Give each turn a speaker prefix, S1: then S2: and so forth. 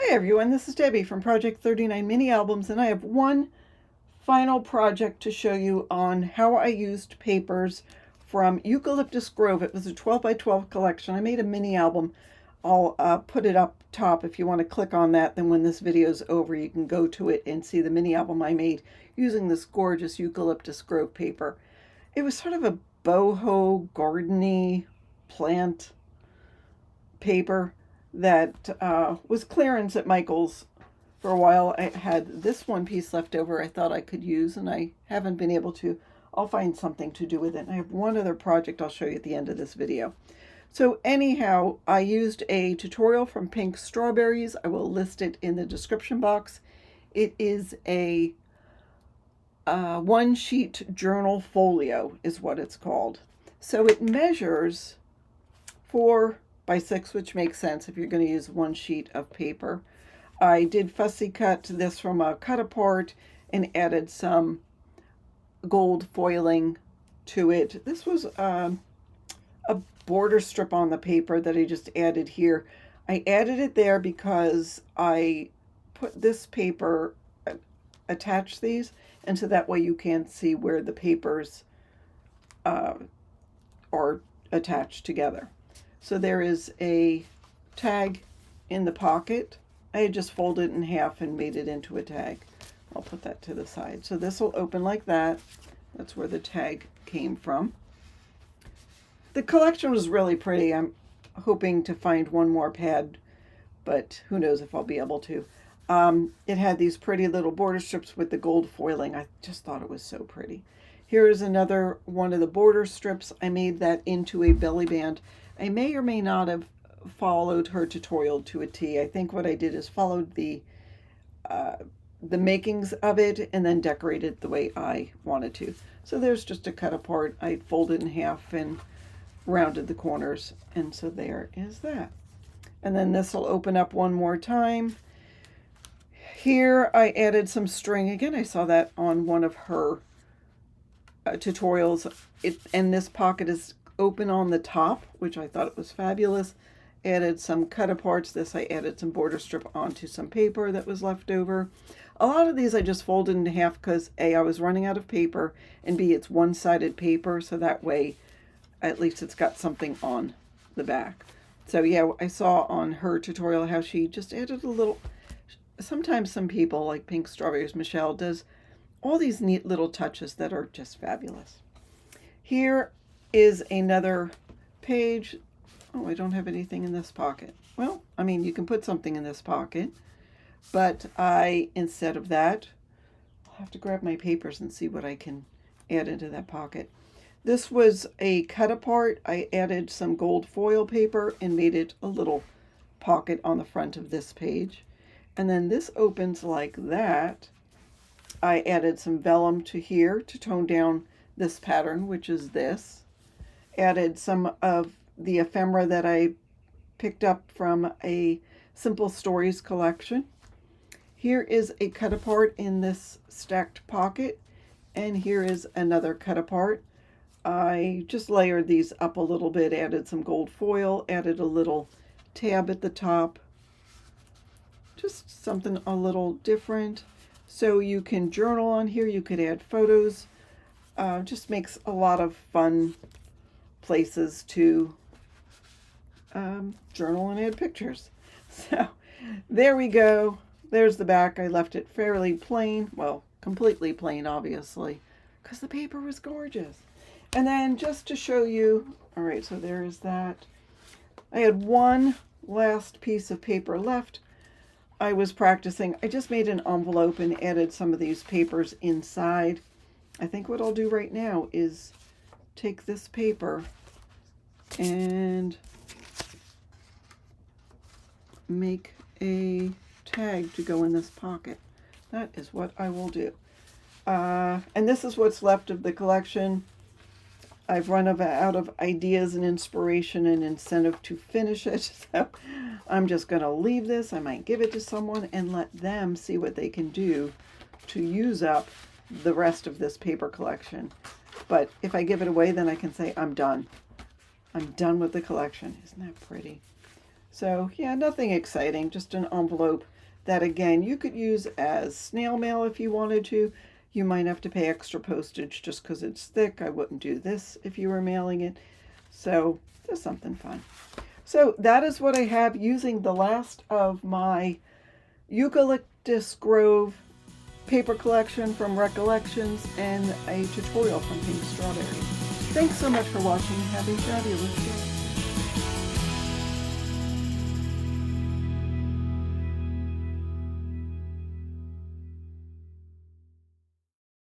S1: Hey everyone, this is Debbie from Project 39 Mini Albums, and I have one final project to show you on how I used papers from Eucalyptus Grove. It was a 12 by 12 collection. I made a mini album. I'll put it up top if you want to click on that. Then when this video is over, you can go to it and see the mini album I made using this gorgeous Eucalyptus Grove paper. It was sort of a boho, gardeny plant paper that was clearance at Michael's for a while. I had this one piece left over I thought I could use, and I haven't been able to. I'll find something to do with it. And I have one other project I'll show you at the end of this video. So anyhow, I used a tutorial from Pinkstrawberryz. I will list it in the description box. It is a one-sheet journal folio is what it's called. So it measures 4 by 6, which makes sense if you're going to use one sheet of paper. I did fussy cut this from a cut apart and added some gold foiling to it. This was a border strip on the paper that I just added here. I added it there because I put this paper, attach these, and so that way you can't see where the papers are attached together. So there is a tag in the pocket. I had just folded it in half and made it into a tag. I'll put that to the side. So this will open like that. That's where the tag came from. The collection was really pretty. I'm hoping to find one more pad, but who knows if I'll be able to. It had these pretty little border strips with the gold foiling. I just thought it was so pretty. Here is another one of the border strips. I made that into a belly band. I may or may not have followed her tutorial to a T. I think what I did is followed the makings of it and then decorated the way I wanted to. So there's just a cut apart. I folded in half and rounded the corners, and so there is that. And then this will open up one more time. Here I added some string. Again, I saw that on one of her tutorials. And this pocket is open on the top, which I thought it was fabulous. Added some cut aparts. This I added some border strip onto some paper that was left over. A lot of these I just folded in half because A, I was running out of paper, and B, it's one-sided paper, so that way at least it's got something on the back. So yeah, I saw on her tutorial how she just added a little. Sometimes some people like Pinkstrawberryz, Michelle, does all these neat little touches that are just fabulous. Here is another page. Oh, I don't have anything in this pocket. Well, I mean, you can put something in this pocket, but instead of that, I'll have to grab my papers and see what I can add into that pocket. This was a cut apart. I added some gold foil paper and made it a little pocket on the front of this page. And then this opens like that. I added some vellum to here to tone down this pattern, which is this. Added some of the ephemera that I picked up from a Simple Stories collection. Here is a cut apart in this stacked pocket, and here is another cut apart. I just layered these up a little bit, added some gold foil, added a little tab at the top. Just something a little different. So you can journal on here, you could add photos. Just makes a lot of fun places to journal and add pictures. So there we go. There's the back. I left it fairly plain. Well, completely plain, obviously, because the paper was gorgeous. And then just to show you, all right, so there is that. I had one last piece of paper left. I was practicing. I just made an envelope and added some of these papers inside. I think what I'll do right now is take this paper and make a tag to go in this pocket. That is what I will do. And this is what's left of the collection. I've run out of ideas and inspiration and incentive to finish it, so I'm just going to leave this. I might give it to someone and let them see what they can do to use up the rest of this paper collection. But if I give it away, then I can say I'm done. I'm done with the collection. Isn't that pretty? So yeah, nothing exciting, just an envelope. that, again, you could use as snail mail if you wanted to. You might have to pay extra postage just because it's thick. I wouldn't do this if you were mailing it. So just something fun. So that is what I have using the last of my Eucalyptus Grove paper collection from Recollections and a tutorial from Pinkstrawberryz. Thanks so much for watching. Have a fabulous day.